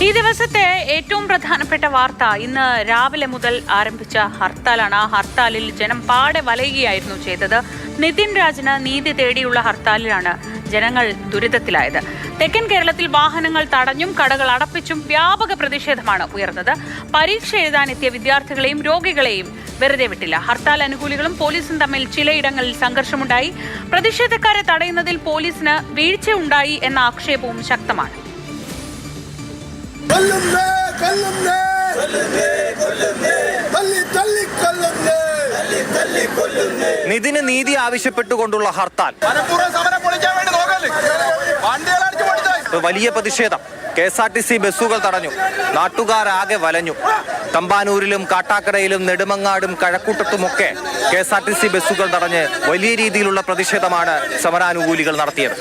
ഈ ദിവസത്തെ ഏറ്റവും പ്രധാനപ്പെട്ട വാർത്ത ഇന്ന് രാവിലെ മുതൽ ആരംഭിച്ച ഹർത്താലാണ്. ആ ഹർത്താലിൽ ജനം പാടെ വലയുകയായിരുന്നു ചെയ്തത്. നിതിൻ രാജിന് നീതി തേടിയുള്ള ഹർത്താലിലാണ് ജനങ്ങൾ ദുരിതത്തിലായത്. തെക്കൻ കേരളത്തിൽ വാഹനങ്ങൾ തടഞ്ഞും കടകൾ അടപ്പിച്ചും വ്യാപക പ്രതിഷേധമാണ് ഉയർന്നത്. പരീക്ഷ എഴുതാനെത്തിയ വിദ്യാർത്ഥികളെയും രോഗികളെയും വെറുതെ വിട്ടില്ല. ഹർത്താൽ അനുകൂലികളും പോലീസും തമ്മിൽ ചിലയിടങ്ങളിൽ സംഘർഷമുണ്ടായി. പ്രതിഷേധക്കാരെ തടയുന്നതിൽ പോലീസിന് വീഴ്ചയുണ്ടായി എന്ന ആക്ഷേപവും ശക്തമാണ്. നിതിന് നീതി ആവശ്യപ്പെട്ടുകൊണ്ടുള്ള ഹർത്താൽ, വലിയ പ്രതിഷേധം. KSRTC ബസ്സുകൾ തടഞ്ഞു, നാട്ടുകാരാകെ വലഞ്ഞു. തമ്പാനൂരിലും കാട്ടാക്കടയിലും നെടുമങ്ങാടും കഴക്കൂട്ടത്തുമൊക്കെ KSRTC ബസ്സുകൾ തടഞ്ഞ് വലിയ രീതിയിലുള്ള പ്രതിഷേധമാണ് സമരാനുകൂലികൾ നടത്തിയത്.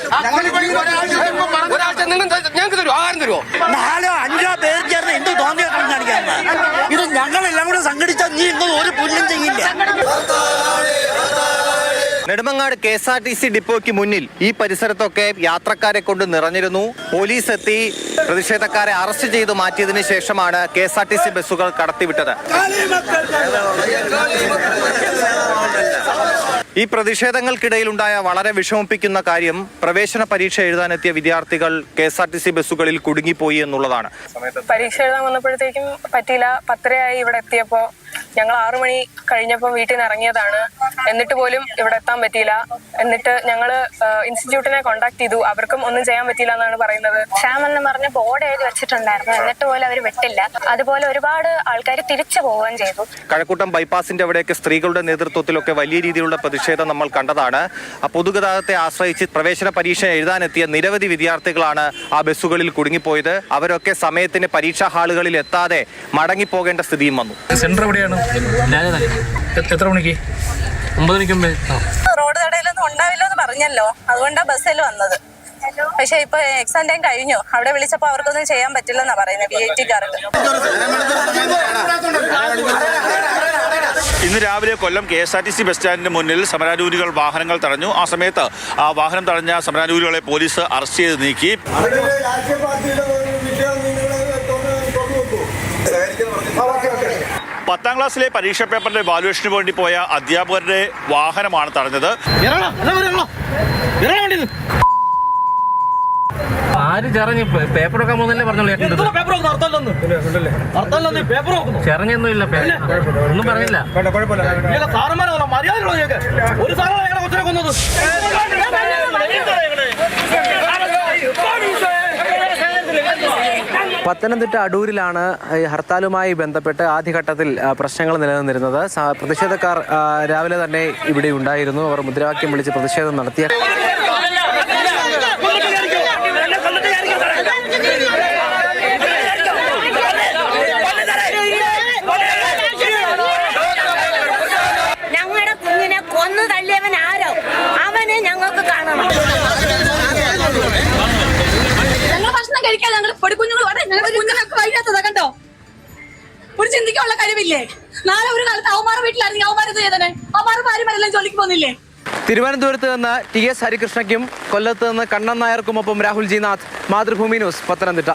ഇത് ഞങ്ങളെല്ലാം കൂടെ സംഘടിച്ചാൽ നീ ഒരു പുല്ലും ചെയ്യില്ല. നെടുമങ്ങാട് KSRTC ഡിപ്പോയ്ക്ക് മുന്നിൽ ഈ പരിസരത്തൊക്കെ യാത്രക്കാരെ കൊണ്ട് നിറഞ്ഞിരുന്നു. പോലീസ് എത്തി പ്രതിഷേധക്കാരെ അറസ്റ്റ് ചെയ്ത് മാറ്റിയതിനു ശേഷമാണ് KSRTC ബസ്സുകൾ കടത്തിവിട്ടത്. ഈ പ്രതിഷേധങ്ങൾക്കിടയിലുണ്ടായ വളരെ വിഷമിപ്പിക്കുന്ന കാര്യം, പ്രവേശന പരീക്ഷ എഴുതാനെത്തിയ വിദ്യാർത്ഥികൾ KSRTC ബസ്സുകളിൽ കുടുങ്ങിപ്പോയി എന്നുള്ളതാണ്. പരീക്ഷ എഴുതാൻ വന്നപ്പോഴത്തേക്കും പറ്റിയില്ല. 10:30 ഇവിടെ എത്തിയപ്പോ ഞങ്ങൾ 6 മണി കഴിഞ്ഞപ്പോൾ വീട്ടിൽ നിന്ന് ഇറങ്ങിയതാണ്. എന്നിട്ട് പോലും ഇവിടെ എത്താൻ പറ്റിയില്ല. എന്നിട്ട് ഞങ്ങള് ഇൻസ്റ്റിറ്റ്യൂട്ടിനെ കോണ്ടാക്ട് ചെയ്തു. അവർക്കും ഒന്നും ചെയ്യാൻ പറ്റിയില്ല എന്നാണ് പറയുന്നത്. ക്ഷാം എന്ന് പറഞ്ഞ ബോർഡ് എഴുതി വെച്ചിട്ടുണ്ടായിരുന്നു. എന്നിട്ട് പോലും അവർ വിട്ടില്ല. അതുപോലെ ഒരുപാട് ആൾക്കാർ തിരിച്ചു പോവുകയും ചെയ്തു. കഴക്കൂട്ടം ബൈപ്പാസിന്റെ അവിടെയൊക്കെ സ്ത്രീകളുടെ നേതൃത്വത്തിലൊക്കെ വലിയ രീതിയിലുള്ള പ്രതിഷേധം നമ്മൾ കണ്ടതാണ്. പൊതുഗതാഗതത്തെ ആശ്രയിച്ച് പ്രവേശന പരീക്ഷ എഴുതാനെത്തിയ നിരവധി വിദ്യാർത്ഥികളാണ് ആ ബസ്സുകളിൽ കുടുങ്ങിപ്പോയത്. അവരൊക്കെ സമയത്തിന് പരീക്ഷാ ഹാളുകളിൽ എത്താതെ മടങ്ങിപ്പോകേണ്ട സ്ഥിതിയും വന്നു. സെന്റർ എവിടെയാണ്? എത്ര മണിക്ക്? 9 മണിക്ക് മുമ്പേ. റോഡ് തടയിലൊന്നും ഉണ്ടാവില്ലെന്ന് പറഞ്ഞല്ലോ, അതുകൊണ്ടാണ് ബസ്സിൽ വന്നത്. പക്ഷെ ഇപ്പൊ എക്സാം ടൈം കഴിഞ്ഞു. അവിടെ വിളിച്ചപ്പോ അവർക്കൊന്നും ചെയ്യാൻ പറ്റില്ലെന്നാ പറയുന്നത് VAT-ക്കാർക്ക്. ഇന്ന് രാവിലെ കൊല്ലം KSRTC ബസ് സ്റ്റാൻഡിന് മുന്നിൽ സമരാനുകൂലികൾ വാഹനങ്ങൾ തടഞ്ഞു. ആ സമയത്ത് ആ വാഹനം തടഞ്ഞ സമരാനുകൂലികളെ പോലീസ് അറസ്റ്റ് ചെയ്ത് നീക്കി. 10ാം ക്ലാസ്സിലെ പരീക്ഷാ പേപ്പറിന്റെ വാല്യുവേഷന് വേണ്ടി പോയ അധ്യാപകരുടെ വാഹനമാണ് തടഞ്ഞത്. ആര് ചെറഞ്ഞ് പേപ്പറൊക്കെ മൂന്നല്ലേ പറഞ്ഞോളൂ. ചെറഞ്ഞൊന്നും ഇല്ല, ഒന്നും പറഞ്ഞില്ല. പത്തനംതിട്ട അടൂരിലാണ് ഹർത്താലുമായി ബന്ധപ്പെട്ട് ആദ്യഘട്ടത്തിൽ പ്രശ്നങ്ങൾ നിലനിന്നിരുന്നത്. പ്രതിഷേധക്കാർ രാവിലെ തന്നെ ഇവിടെ ഉണ്ടായിരുന്നു. അവർ മുദ്രാവാക്യം വിളിച്ച് പ്രതിഷേധം നടത്തിയ ഞങ്ങളുടെ കുഞ്ഞിനെ കൊന്നു തള്ളിയവൻ ആരോ അവനെ ഞങ്ങൾക്ക് കാണണം. കഴിക്കാൻ ഞങ്ങൾ പൊടിക്കുഞ്ഞുങ്ങൾ കുഞ്ഞുങ്ങൾക്ക് വൈകാത്തതാ കണ്ടോ. ഒരു ചിന്തിക്കാനുള്ള കഴിവില്ലേ? നാളെ ഒരു കാലത്ത് അവന്മാരുടെ വീട്ടിലായിരുന്നു അവന്മാരത് ചെയ്തേ. അവന്മാരുടെ ഭാര്യമാരെല്ലാം ജോലിക്ക് പോകുന്നില്ലേ? തിരുവനന്തപുരത്ത് നിന്ന് TS ഹരികൃഷ്ണയ്ക്കും കൊല്ലത്ത് നിന്ന് കണ്ണൻ നായർക്കുമൊപ്പം രാഹുൽ ജി നാഥ്, മാതൃഭൂമി ന്യൂസ്, പത്തനംതിട്ട.